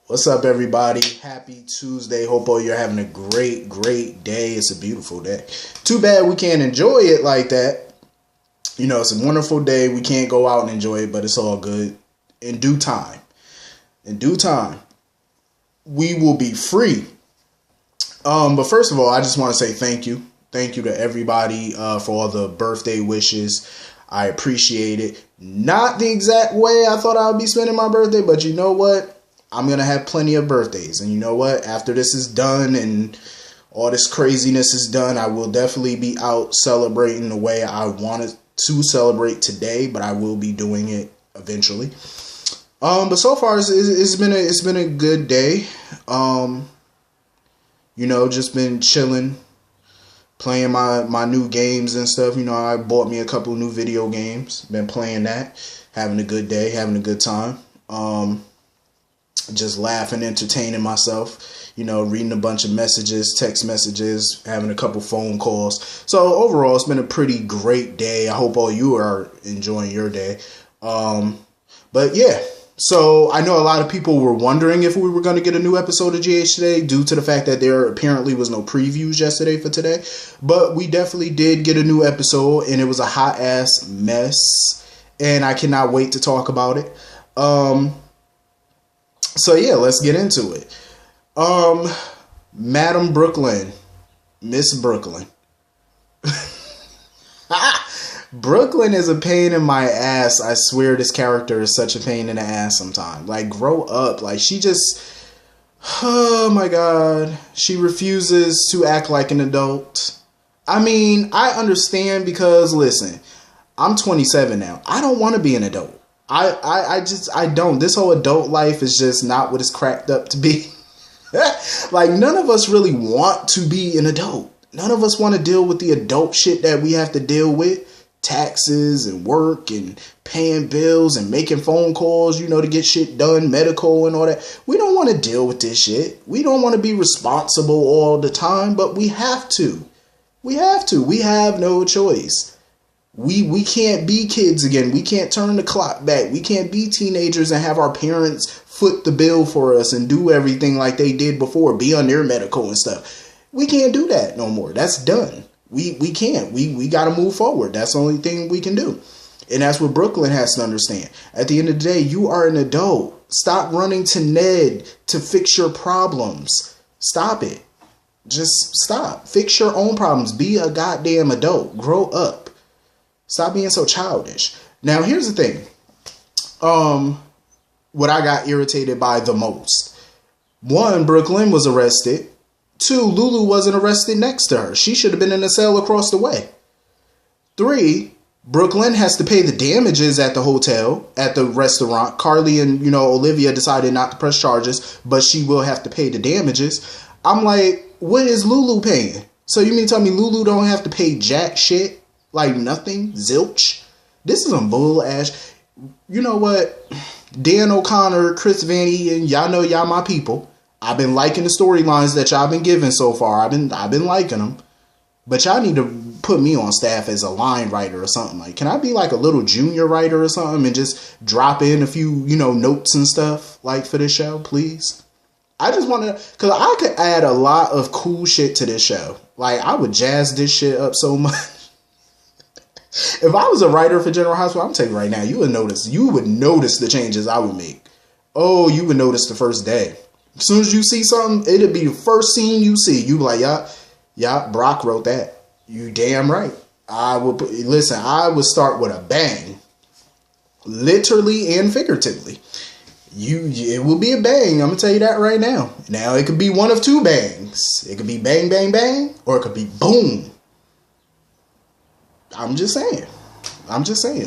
What's up, everybody? Happy Tuesday. Hope all you're having a great day. It's a beautiful day. Too bad we can't enjoy it like that. You know, it's a wonderful day. We can't go out and enjoy it, but it's all good. In due time, we will be free. But first of all, I just want to say thank you. Thank you to everybody for all the birthday wishes. I appreciate it. Not the exact way I thought I would be spending my birthday, but you know what? I'm going to have plenty of birthdays. And you know what? After this is done and all this craziness is done, I will definitely be out celebrating the way I wanted to celebrate today, but I will be doing it eventually. But so far it's been a good day. You know, just been chilling, playing my new games and stuff. You know, I bought me a couple of new video games. Been playing that, having a good day, having a good time. Just laughing, entertaining myself, you know, reading a bunch of messages, text messages, having a couple phone calls. So overall, it's been a pretty great day. I hope all you are enjoying your day. But yeah, so I know a lot of people were wondering if we were going to get a new episode of GH today due to the fact that there apparently was no previews yesterday for today. But we definitely did get a new episode, and it was a hot ass mess, and I cannot wait to talk about it. So yeah, let's get into it. Madam Brooklyn, Miss Brooklyn. Brooklyn is a pain in my ass. I swear this character is such a pain in the ass sometimes. Like, grow up. Like, she just, oh my God. She refuses to act like an adult. I mean, I understand because, listen, I'm 27 now. I don't want to be an adult. I don't. This whole adult life is just not what it's cracked up to be. Like, none of us really want to be an adult. None of us want to deal with the adult shit that we have to deal with. Taxes and work and paying bills and making phone calls, you know, to get shit done, medical and all that. We don't want to deal with this shit. We don't want to be responsible all the time, but we have to. We have no choice. We can't be kids again. We can't turn the clock back. We can't be teenagers and have our parents foot the bill for us and do everything like they did before, be on their medical and stuff. We can't do that no more. That's done. We can't. We got to move forward. That's the only thing we can do. And that's what Brooklyn has to understand. At the end of the day, you are an adult. Stop running to Ned to fix your problems. Stop it. Just stop. Fix your own problems. Be a goddamn adult. Grow up. Stop being so childish. Now, here's the thing. What I got irritated by the most. 1, Brooklyn was arrested. 2, Lulu wasn't arrested next to her. She should have been in a cell across the way. 3, Brooklyn has to pay the damages at the hotel, at the restaurant. Carly and, you know, Olivia decided not to press charges, but she will have to pay the damages. I'm like, what is Lulu paying? So you mean to tell me Lulu don't have to pay jack shit? Like nothing? Zilch? This is some bull ass. You know what? Dan O'Connor, Chris Vanny, and y'all know y'all my people. I've been liking the storylines that y'all been giving so far. I've been liking them. But y'all need to put me on staff as a line writer or something. Like, can I be like a little junior writer or something and just drop in a few, you know, notes and stuff like for this show, please? I just want to, because I could add a lot of cool shit to this show. Like, I would jazz this shit up so much. If I was a writer for General Hospital, I'm telling you right now, you would notice the changes I would make. Oh, you would notice the first day. As soon as you see something, it'll be the first scene you see. You be like, yeah, Brock wrote that. You damn right. I would start with a bang. Literally and figuratively. It will be a bang. I'm going to tell you that right now. Now, it could be one of two bangs. It could be bang, bang, bang, or it could be boom. I'm just saying.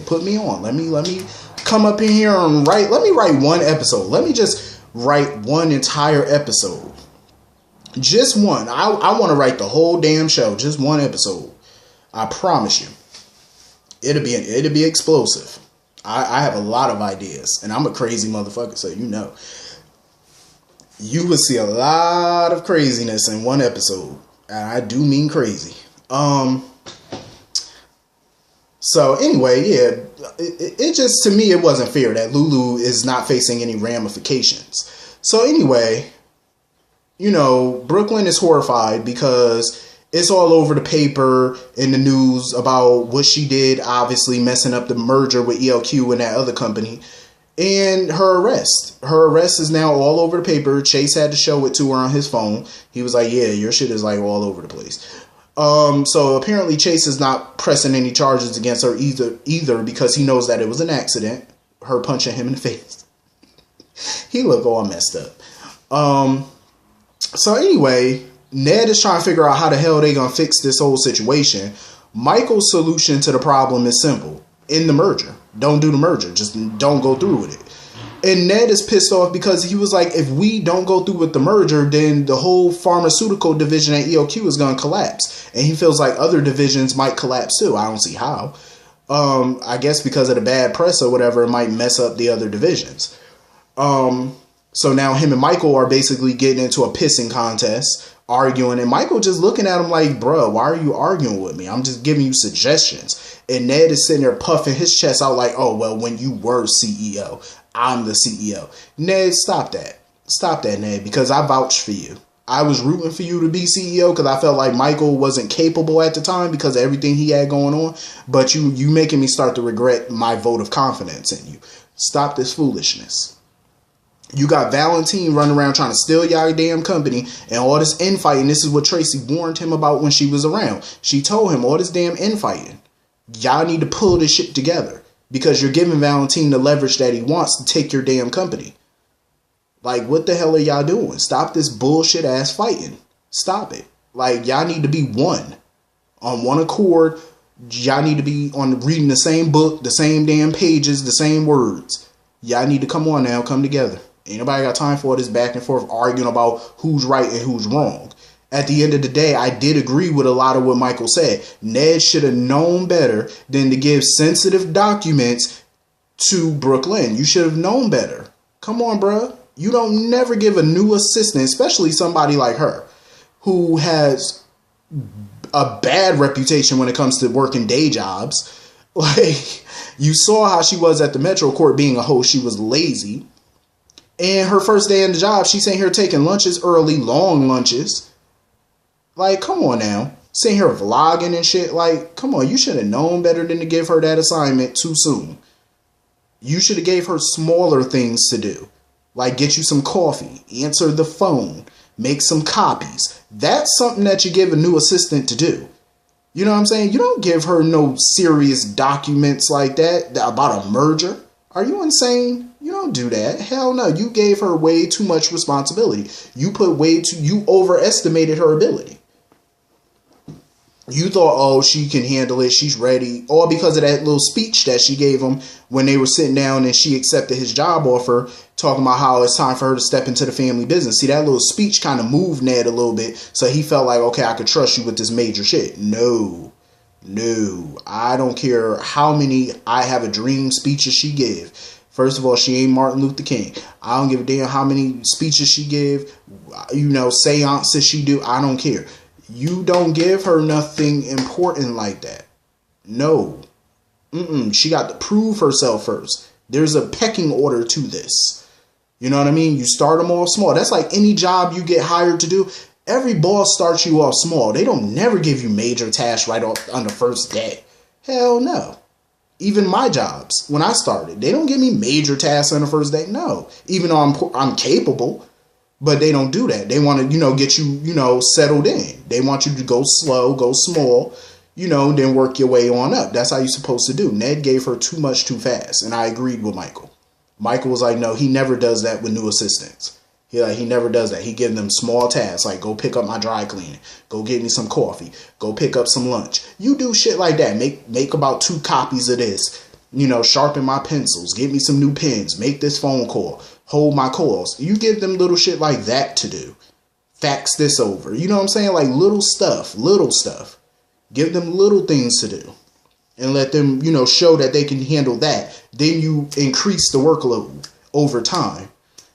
Put me on. Let me come up in here and write. Let me write one episode. Let me just write one entire episode. Just one. I want to write the whole damn show. Just one episode. I promise you. It'll be explosive. I have a lot of ideas, and I'm a crazy motherfucker, so you know. You will see a lot of craziness in one episode. And I do mean crazy. So anyway, yeah, it just, to me, it wasn't fair that Lulu is not facing any ramifications. So anyway, Brooklyn is horrified because it's all over the paper in the news about what she did, obviously messing up the merger with ELQ and that other company, and her arrest. Her arrest is now all over the paper. Chase had to show it to her on his phone. He was like, yeah, your shit is like all over the place. So apparently Chase is not pressing any charges against her either because he knows that it was an accident, her punching him in the face. He looked all messed up. So anyway, Ned is trying to figure out how the hell they gonna fix this whole situation. Michael's solution to the problem is simple. End the merger. Don't do the merger. Just don't go through with it. And Ned is pissed off because he was like, if we don't go through with the merger, then the whole pharmaceutical division at ELQ is going to collapse. And he feels like other divisions might collapse too. I don't see how. I guess because of the bad press or whatever, it might mess up the other divisions. So now him and Michael are basically getting into a pissing contest, arguing. And Michael just looking at him like, bruh, why are you arguing with me? I'm just giving you suggestions. And Ned is sitting there puffing his chest out like, oh, well, when you were CEO, I'm the CEO. Ned, stop that. Stop that, Ned, because I vouched for you. I was rooting for you to be CEO because I felt like Michael wasn't capable at the time because of everything he had going on. But you making me start to regret my vote of confidence in you. Stop this foolishness. You got Valentine running around trying to steal your damn company and all this infighting. This is what Tracy warned him about when she was around. She told him all this damn infighting. Y'all need to pull this shit together because you're giving Valentine the leverage that he wants to take your damn company. Like, what the hell are y'all doing? Stop this bullshit ass fighting. Stop it. Like, y'all need to be one. On one accord. Y'all need to be on reading the same book, the same damn pages, the same words. Y'all need to come on now, come together. Ain't nobody got time for this back and forth arguing about who's right and who's wrong. At the end of the day, I did agree with a lot of what Michael said. Ned should have known better than to give sensitive documents to Brooklyn. You should have known better. Come on, bruh. You don't never give a new assistant, especially somebody like her, who has a bad reputation when it comes to working day jobs. Like, you saw how she was at the Metro Court being a host. She was lazy. And her first day in the job, she's sitting here taking lunches early, long lunches. Like, come on now. Sitting here vlogging and shit. Like, come on. You should have known better than to give her that assignment too soon. You should have gave her smaller things to do. Like, get you some coffee. Answer the phone. Make some copies. That's something that you give a new assistant to do. You know what I'm saying? You don't give her no serious documents like that about a merger. Are you insane? You don't do that. Hell no. You gave her way too much responsibility. You overestimated her ability. You thought, oh, she can handle it. She's ready. All because of that little speech that she gave him when they were sitting down and she accepted his job offer, talking about how it's time for her to step into the family business. See, that little speech kind of moved Ned a little bit. So he felt like, okay, I could trust you with this major shit. No, I don't care how many I have a dream speeches she give. First of all, she ain't Martin Luther King. I don't give a damn how many speeches she give, seances she do. I don't care. You don't give her nothing important like that. No. She got to prove herself first. There's a pecking order to this. You know what I mean? You start them off small. That's like any job you get hired to do. Every boss starts you off small. They don't never give you major tasks right off on the first day. Hell no. Even my jobs, when I started, they don't give me major tasks on the first day. No. Even though I'm capable. But they don't do that. They want to, get you, settled in. They want you to go slow, go small, then work your way on up. That's how you're supposed to do. Ned gave her too much too fast. And I agreed with Michael. Michael was like, no, he never does that with new assistants. He never does that. He gives them small tasks like go pick up my dry cleaning. Go get me some coffee. Go pick up some lunch. You do shit like that. Make about 2 copies of this. Sharpen my pencils. Get me some new pens. Make this phone call. Hold my calls. You give them little shit like that to do. Fax this over. You know what I'm saying? Like little stuff. Give them little things to do. And let them, show that they can handle that. Then you increase the workload over time.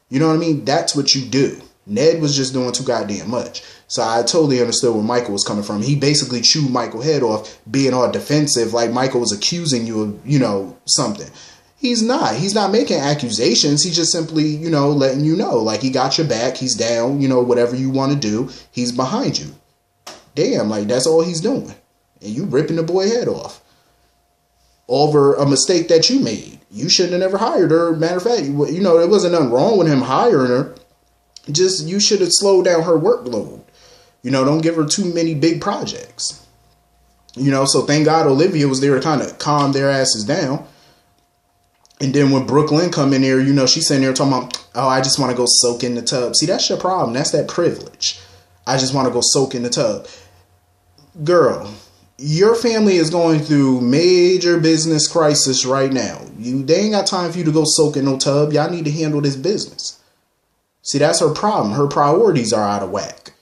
You know what I mean? That's what you do. Ned was just doing too goddamn much. So I totally understood where Michael was coming from. He basically chewed Michael's head off being all defensive. Like Michael was accusing you of, something. He's not. He's not making accusations. He's just simply, letting you know. Like, he got your back. He's down. Whatever you want to do, he's behind you. Damn, like, that's all he's doing. And you ripping the boy head off over a mistake that you made. You shouldn't have never hired her. Matter of fact, there wasn't nothing wrong with him hiring her. Just, you should have slowed down her workload. Don't give her too many big projects. So thank God Olivia was there to kind of calm their asses down. And then when Brooklyn come in there, she's sitting there talking about, oh, I just want to go soak in the tub. See, that's your problem. That's that privilege. I just want to go soak in the tub. Girl, your family is going through major business crisis right now. They ain't got time for you to go soak in no tub. Y'all need to handle this business. See, that's her problem. Her priorities are out of whack.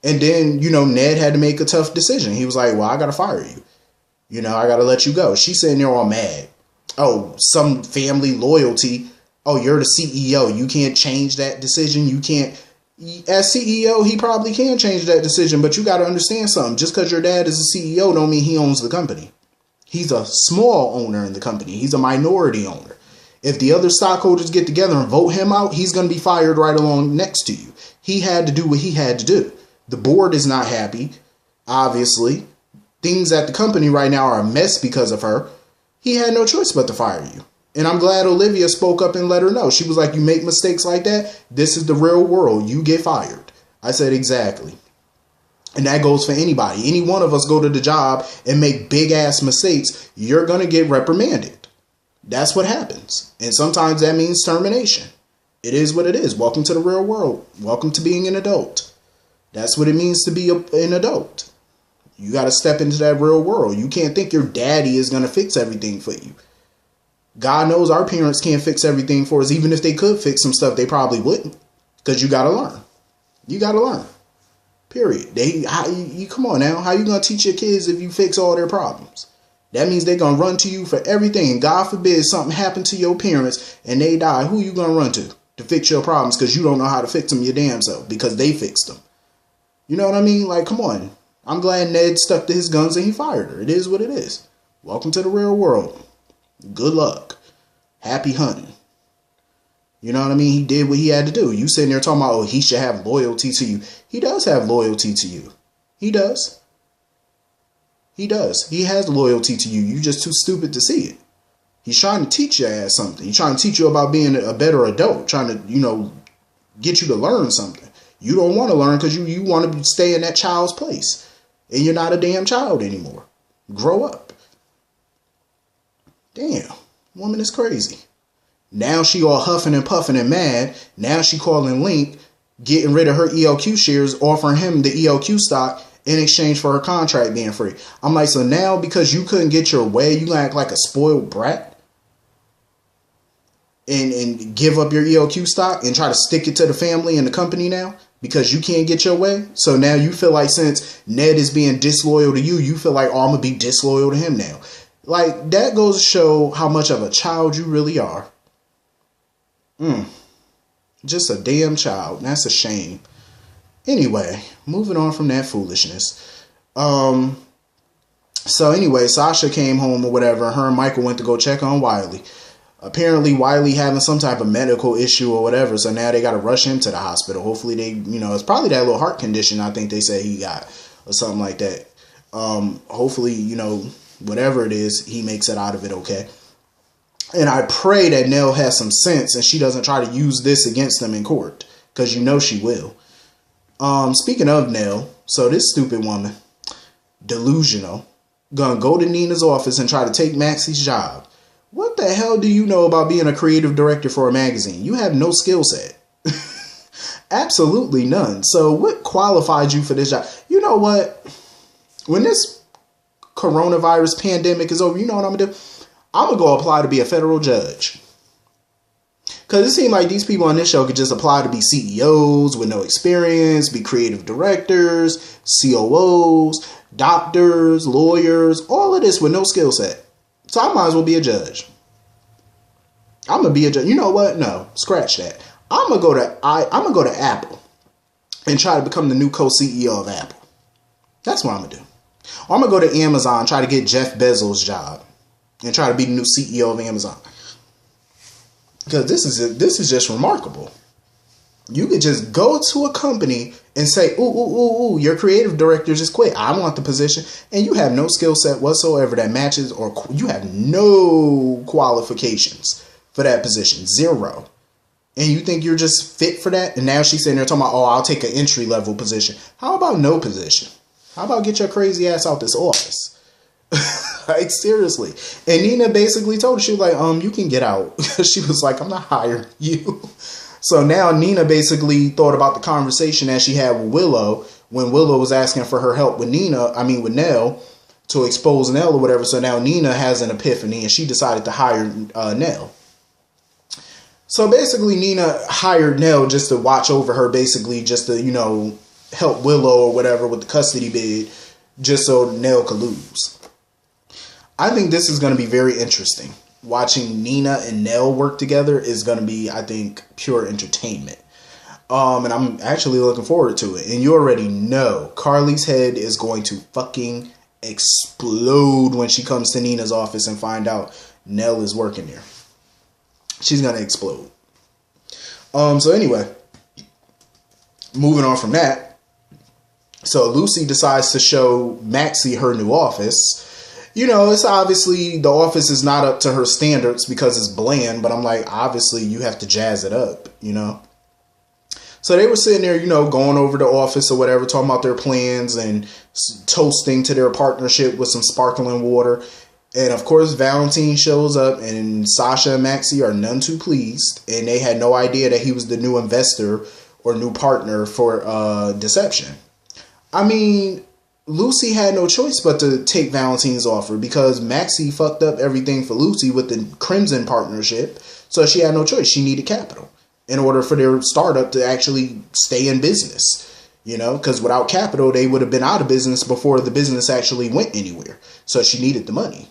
And then, Ned had to make a tough decision. He was like, well, I got to fire you. I got to let you go. She's sitting there all mad. Oh, some family loyalty. Oh, you're the CEO. You can't change that decision. You can't. As CEO, he probably can change that decision. But you got to understand something. Just because your dad is a CEO don't mean he owns the company. He's a small owner in the company. He's a minority owner. If the other stockholders get together and vote him out, he's going to be fired right along next to you. He had to do what he had to do. The board is not happy, obviously. Things at the company right now are a mess because of her. He had no choice but to fire you. And I'm glad Olivia spoke up and let her know. She was like, you make mistakes like that, this is the real world. You get fired. I said, exactly. And that goes for anybody. Any one of us go to the job and make big ass mistakes, you're going to get reprimanded. That's what happens. And sometimes that means termination. It is what it is. Welcome to the real world. Welcome to being an adult. That's what it means to be an adult. You got to step into that real world. You can't think your daddy is going to fix everything for you. God knows our parents can't fix everything for us. Even if they could fix some stuff, they probably wouldn't. Because you got to learn. You got to learn. Period. Come on now. How you going to teach your kids if you fix all their problems? That means they're going to run to you for everything. And God forbid something happened to your parents and they die. Who you going to run to fix your problems? Because you don't know how to fix them your damn self. Because they fixed them. You know what I mean? Like, come on. I'm glad Ned stuck to his guns and he fired her. It is what it is. Welcome to the real world. Good luck. Happy hunting. You know what I mean? He did what he had to do. You sitting there talking about, oh, he should have loyalty to you. He does have loyalty to you. He does. He does. He has loyalty to you. You just too stupid to see it. He's trying to teach your ass something. He's trying to teach you about being a better adult. Trying to, get you to learn something. You don't want to learn because you want to stay in that child's place. And you're not a damn child anymore. Grow up. Damn. Woman is crazy. Now she all huffing and puffing and mad. Now she calling Link, getting rid of her ELQ shares, offering him the ELQ stock in exchange for her contract being free. I'm like, so now because you couldn't get your way, you gonna act like a spoiled brat? And give up your ELQ stock and try to stick it to the family and the company now? Because you can't get your way. So now you feel like since Ned is being disloyal to you, you feel like, oh, I'm going to be disloyal to him now. Like, that goes to show how much of a child you really are. Just a damn child. That's a shame. Anyway, moving on from that foolishness. So anyway, Sasha came home or whatever. Her and Michael went to go check on Wiley. Apparently, Wiley having some type of medical issue or whatever, so now they got to rush him to the hospital. Hopefully they, it's probably that little heart condition I think they say he got or something like that. Hopefully, whatever it is, he makes it out of it okay. And I pray that Nell has some sense and she doesn't try to use this against them in court, because she will. Speaking of Nell, so this stupid woman, delusional, gonna go to Nina's office and try to take Maxie's job. What the hell do you know about being a creative director for a magazine? You have no skill set. Absolutely none. So what qualified you for this job? You know what? When this coronavirus pandemic is over, you know what I'm going to do? I'm going to go apply to be a federal judge. Because it seems like these people on this show could just apply to be CEOs with no experience, be creative directors, COOs, doctors, lawyers, all of this with no skill set. So I might as well be a judge. I'm gonna be a judge. You know what? No, scratch that. I'm gonna go to Apple and try to become the new co-CEO of Apple. That's what I'm gonna do. Or I'm gonna go to Amazon, try to get Jeff Bezos' job and try to be the new CEO of Amazon. Because this is just remarkable. You could just go to a company and say, ooh, your creative director just quit. I want the position. And you have no skill set whatsoever that matches, or you have no qualifications for that position. Zero. And you think you're just fit for that? And now she's sitting there talking about, I'll take an entry level position. How about no position? How about get your crazy ass out this office? Like, seriously. And Nina basically told her, she was like, you can get out. She was like, I'm not hiring you. So now Nina basically thought about the conversation that she had with Willow when Willow was asking for her help with with Nell to expose Nell or whatever. So now Nina has an epiphany and she decided to hire Nell. So basically Nina hired Nell just to watch over her, basically just to, help Willow or whatever with the custody bid, just so Nell could lose. I think this is going to be very interesting. Watching Nina and Nell work together is going to be, I think, pure entertainment. And I'm actually looking forward to it. And you already know Carly's head is going to fucking explode when she comes to Nina's office and find out Nell is working there. She's going to explode. So anyway, moving on from that. So Lucy decides to show Maxie her new office. It's obviously the office is not up to her standards because it's bland, but I'm like, obviously you have to jazz it up, So they were sitting there, going over the office or whatever, talking about their plans and toasting to their partnership with some sparkling water. And of course, Valentine shows up and Sasha and Maxie are none too pleased. And they had no idea that he was the new investor or new partner for Deception. I mean, Lucy had no choice but to take Valentine's offer because Maxie fucked up everything for Lucy with the Crimson partnership. So she had no choice. She needed capital in order for their startup to actually stay in business, because without capital, they would have been out of business before the business actually went anywhere. So she needed the money.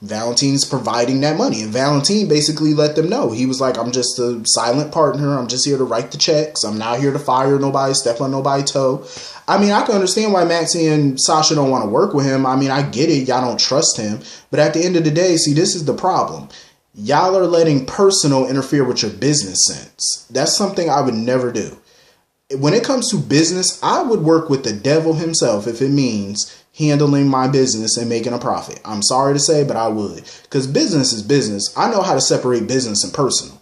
Valentine's providing that money, and Valentine basically let them know. He was like, I'm just a silent partner. I'm just here to write the checks. I'm not here to fire nobody, step on nobody's toe. I mean, I can understand why Maxie and Sasha don't want to work with him. I mean, I get it. Y'all don't trust him. But at the end of the day, see, this is the problem. Y'all are letting personal interfere with your business sense. That's something I would never do. When it comes to business, I would work with the devil himself if it means handling my business and making a profit. I'm sorry to say, but I would. Because business is business. I know how to separate business and personal.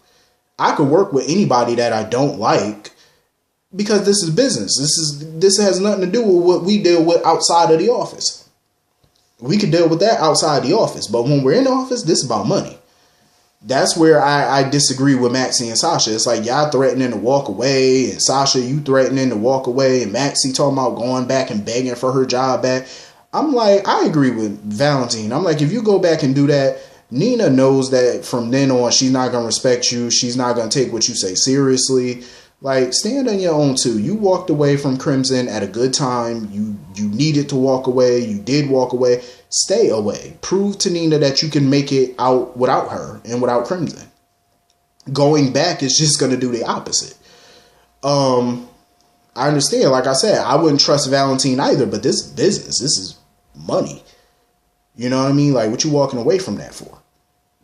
I could work with anybody that I don't like because this is business. This has nothing to do with what we deal with outside of the office. We could deal with that outside the office. But when we're in the office, this is about money. That's where I disagree with Maxie and Sasha. It's like y'all threatening to walk away, and Sasha, you threatening to walk away, and Maxie talking about going back and begging for her job back. I'm like, I agree with Valentine. I'm like, if you go back and do that, Nina knows that from then on, she's not going to respect you. She's not going to take what you say seriously. Like, stand on your own too. You walked away from Crimson at a good time. You needed to walk away. You did walk away. Stay away. Prove to Nina that you can make it out without her and without Crimson. Going back is just going to do the opposite. I understand. Like I said, I wouldn't trust Valentine either, but this is business. This is money. You know what I mean? Like, what you walking away from that for?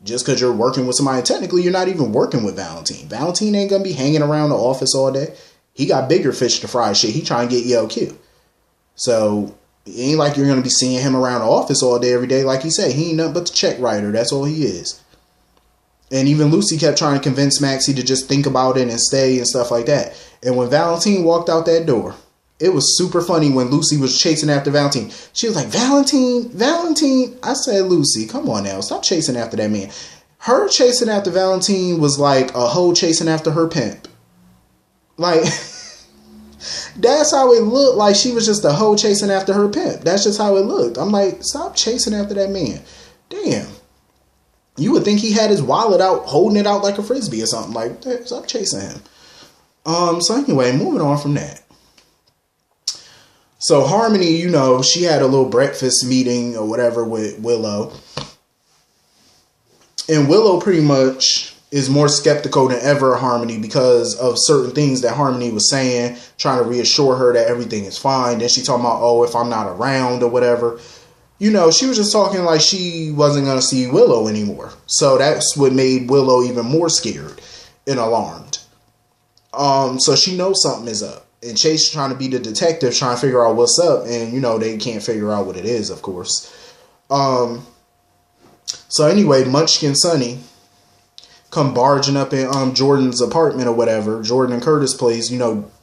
Just because you're working with somebody, technically you're not even working with Valentine. Valentine ain't going to be hanging around the office all day. He got bigger fish to fry shit. He trying to get ELQ. So it ain't like you're going to be seeing him around the office all day, every day. Like he said, he ain't nothing but the check writer. That's all he is. And even Lucy kept trying to convince Maxie to just think about it and stay and stuff like that. And when Valentine walked out that door, it was super funny when Lucy was chasing after Valentine. She was like, Valentine. I said, Lucy, come on now. Stop chasing after that man. Her chasing after Valentine was like a hoe chasing after her pimp. Like, that's how it looked. Like she was just a hoe chasing after her pimp. That's just how it looked. I'm like, stop chasing after that man. Damn. You would think he had his wallet out, holding it out like a Frisbee or something. Like, stop chasing him. So anyway, moving on from that. So Harmony, she had a little breakfast meeting or whatever with Willow. And Willow pretty much is more skeptical than ever of Harmony because of certain things that Harmony was saying, trying to reassure her that everything is fine. Then she talking about, if I'm not around or whatever. she was just talking like she wasn't going to see Willow anymore. So that's what made Willow even more scared and alarmed. So she knows something is up. And Chase is trying to be the detective, trying to figure out what's up. And, they can't figure out what it is, of course. So anyway, Munchkin Sonny come barging up in Jordan's apartment or whatever. Jordan and Curtis place,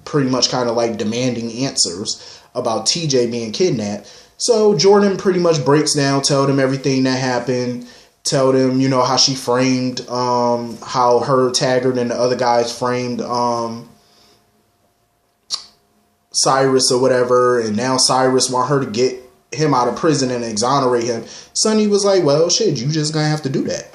pretty much kind of like demanding answers about TJ being kidnapped. So Jordan pretty much breaks down, tell them everything that happened, tell them, how she framed, how her, Taggart, and the other guys framed Cyrus or whatever, and now Cyrus want her to get him out of prison and exonerate him. Sonny was like, well, shit, you just gonna have to do that.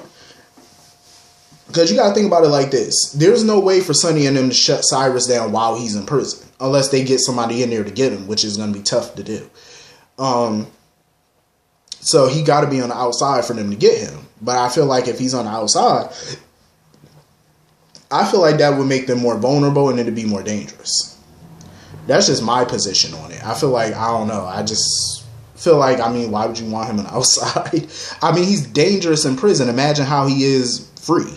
Because you gotta think about it like this. There's no way for Sonny and them to shut Cyrus down while he's in prison. Unless they get somebody in there to get him, which is gonna be tough to do. So he got to be on the outside for them to get him. But I feel like if he's on the outside, I feel like that would make them more vulnerable and it'd be more dangerous. That's just my position on it. I feel like, I don't know. I just feel like, why would you want him on the outside? He's dangerous in prison. Imagine how he is free.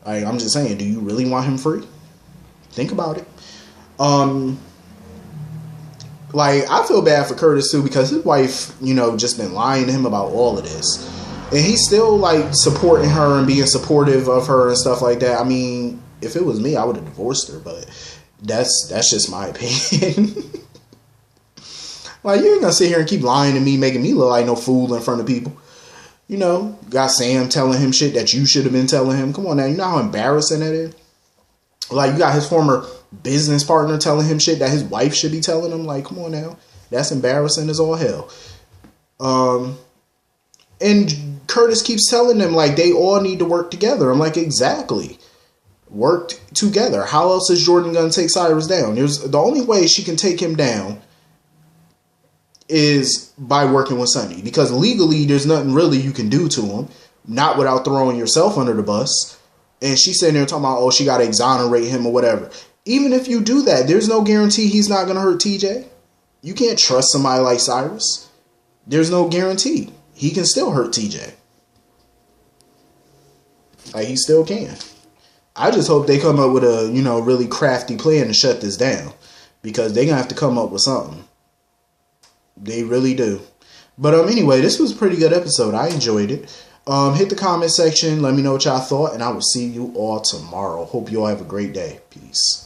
Like, I'm just saying, do you really want him free? Think about it. I feel bad for Curtis too, because his wife, just been lying to him about all of this. And he's still supporting her and being supportive of her and stuff like that. If it was me, I would have divorced her, but that's just my opinion. You ain't gonna sit here and keep lying to me, making me look like no fool in front of people. Got Sam telling him shit that you should have been telling him. Come on now, you know how embarrassing that is? You got his former business partner telling him shit that his wife should be telling him. Come on now. That's embarrassing as all hell. And Curtis keeps telling them, they all need to work together. I'm like, exactly. Work together. How else is Jordan going to take Cyrus down? The only way she can take him down is by working with Sonny. Because legally, there's nothing really you can do to him. Not without throwing yourself under the bus. And she's sitting there talking about, she got to exonerate him or whatever. Even if you do that, there's no guarantee he's not going to hurt TJ. You can't trust somebody like Cyrus. There's no guarantee. He can still hurt TJ. He still can. I just hope they come up with a, really crafty plan to shut this down. Because they're going to have to come up with something. They really do. But anyway, this was a pretty good episode. I enjoyed it. Hit the comment section. Let me know what y'all thought. And I will see you all tomorrow. Hope you all have a great day. Peace.